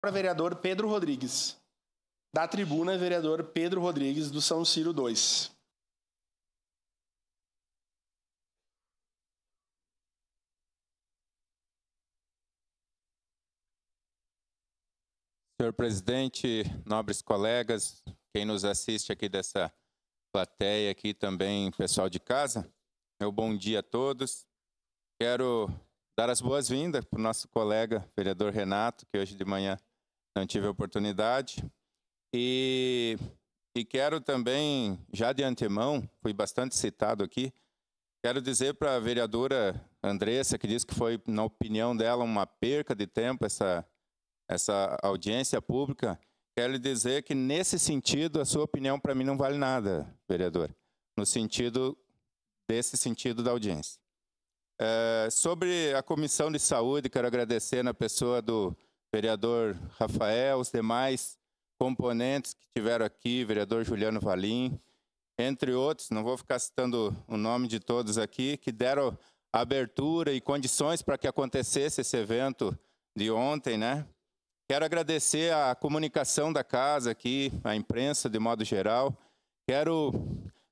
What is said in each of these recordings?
Para vereador Pedro Rodrigues. Da tribuna, vereador Pedro Rodrigues, do São Ciro 2. Senhor presidente, nobres colegas, quem nos assiste aqui dessa plateia aqui também, pessoal de casa, meu bom dia a todos. Quero dar as boas-vindas para o nosso colega, vereador Renato, que hoje de manhã não tive a oportunidade. E quero também, já de antemão, fui bastante citado aqui, quero dizer para a vereadora Andressa, que disse que foi, na opinião dela, uma perca de tempo essa audiência pública, quero lhe dizer que, nesse sentido, a sua opinião para mim não vale nada, vereador, no sentido da audiência. Sobre a Comissão de Saúde, quero agradecer na pessoa do vereador Rafael, os demais componentes que tiveram aqui, vereador Juliano Valim, entre outros, não vou ficar citando o nome de todos aqui, que deram abertura e condições para que acontecesse esse evento de ontem, né? Quero agradecer a comunicação da casa aqui, a imprensa de modo geral. Quero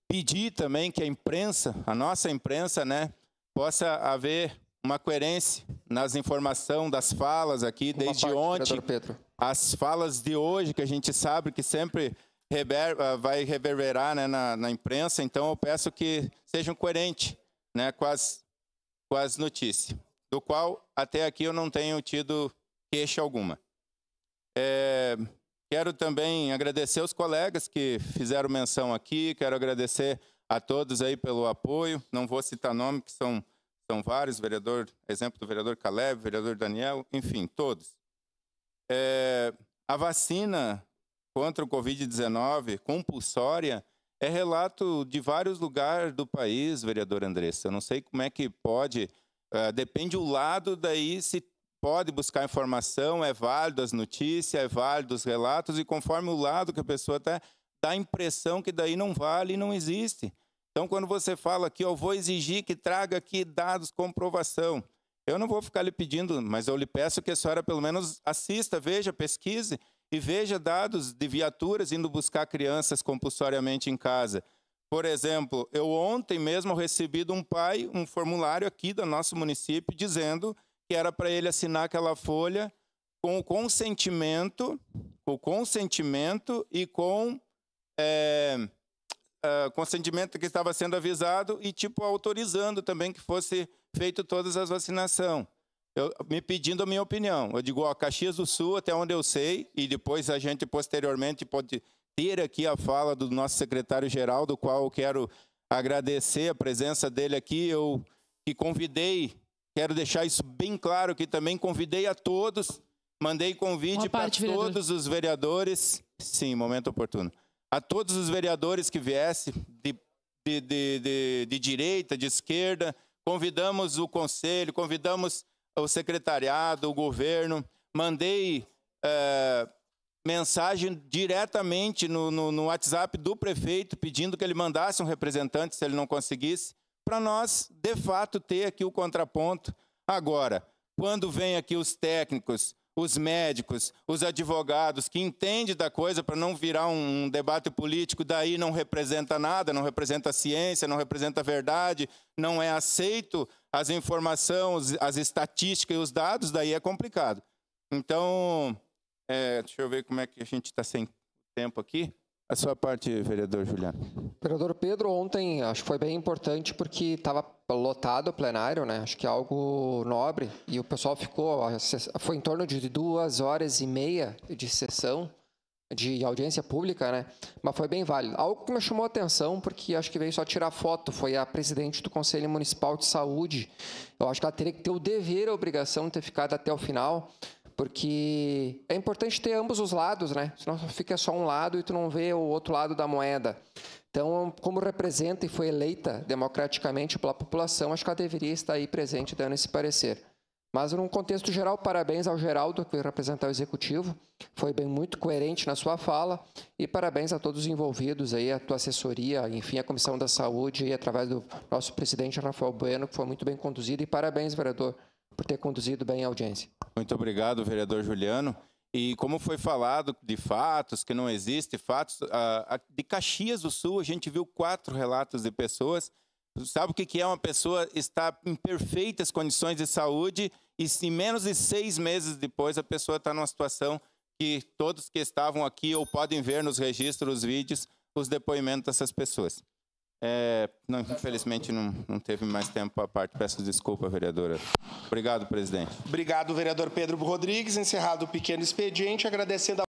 pedir também que a imprensa, a nossa imprensa, né, possa haver uma coerência nas informações das falas aqui desde ontem. As falas de hoje, que a gente sabe que sempre vai reverberar, né, na imprensa, então eu peço que sejam coerentes, né, com as notícias, do qual até aqui eu não tenho tido queixa alguma. Quero também agradecer os colegas que fizeram menção aqui, quero agradecer a todos aí pelo apoio, não vou citar nome, que são vários, exemplo do vereador Caleb, vereador Daniel, enfim, todos. A vacina contra o Covid-19 compulsória é relato de vários lugares do país, vereador Andressa. Eu não sei como é que pode, depende o lado, daí se pode buscar informação, é válido as notícias, é válido os relatos, e conforme o lado que a pessoa está, dá a impressão que daí não vale e não existe. Então, quando você fala aqui, eu vou exigir que traga aqui dados, comprovação, eu não vou ficar lhe pedindo, mas eu lhe peço que a senhora pelo menos assista, veja, pesquise e veja dados de viaturas indo buscar crianças compulsoriamente em casa. Por exemplo, eu ontem mesmo recebi de um pai um formulário aqui do nosso município dizendo que era para ele assinar aquela folha com o consentimento e com consentimento que estava sendo avisado e tipo autorizando também que fosse feito todas as vacinações. Me pedindo a minha opinião. Eu digo, ó, Caxias do Sul, até onde eu sei, e depois a gente posteriormente pode ter aqui a fala do nosso secretário-geral, do qual eu quero agradecer a presença dele aqui, eu que convidei. Quero deixar isso bem claro que também convidei a todos, mandei convite para todos os vereadores, sim, momento oportuno, a todos os vereadores que viessem de direita, de esquerda, convidamos o conselho, convidamos o secretariado, o governo, mandei mensagem diretamente no WhatsApp do prefeito, pedindo que ele mandasse um representante, se ele não conseguisse, para nós, de fato, ter aqui o contraponto. Agora, quando vem aqui os técnicos, os médicos, os advogados, que entendem da coisa para não virar um debate político, daí não representa nada, não representa a ciência, não representa a verdade, não é aceito as informações, as estatísticas e os dados, daí é complicado. Então, deixa eu ver como é que a gente está sem tempo aqui. A sua parte, vereador Juliano. Vereador Pedro, ontem acho que foi bem importante porque estava lotado o plenário, né? Acho que é algo nobre e o pessoal foi em torno de 2h30 de sessão de audiência pública, né? Mas foi bem válido. Algo que me chamou a atenção, porque acho que veio só tirar foto, foi a presidente do Conselho Municipal de Saúde. Eu acho que ela teria que ter o dever, a obrigação de ter ficado até o final, porque é importante ter ambos os lados, né? Senão fica só um lado e tu não vê o outro lado da moeda. Então, como representa e foi eleita democraticamente pela população, acho que ela deveria estar aí presente dando esse parecer. Mas, num contexto geral, parabéns ao Geraldo, que veio representar o Executivo. Foi muito coerente na sua fala. E parabéns a todos os envolvidos, aí, a tua assessoria, enfim, a Comissão da Saúde, aí, através do nosso presidente, Rafael Bueno, que foi muito bem conduzido. E parabéns, vereador, por ter conduzido bem a audiência. Muito obrigado, vereador Juliano. E como foi falado de fatos, que não existe fatos, de Caxias do Sul a gente viu 4 relatos de pessoas. Sabe o que é uma pessoa estar em perfeitas condições de saúde e em menos de 6 meses depois a pessoa está numa situação que todos que estavam aqui ou podem ver nos registros, os vídeos, os depoimentos dessas pessoas. Não, infelizmente não teve mais tempo à parte. Peço desculpa, vereadora. Obrigado, presidente. Obrigado, vereador Pedro Rodrigues. Encerrado o pequeno expediente, agradecendo a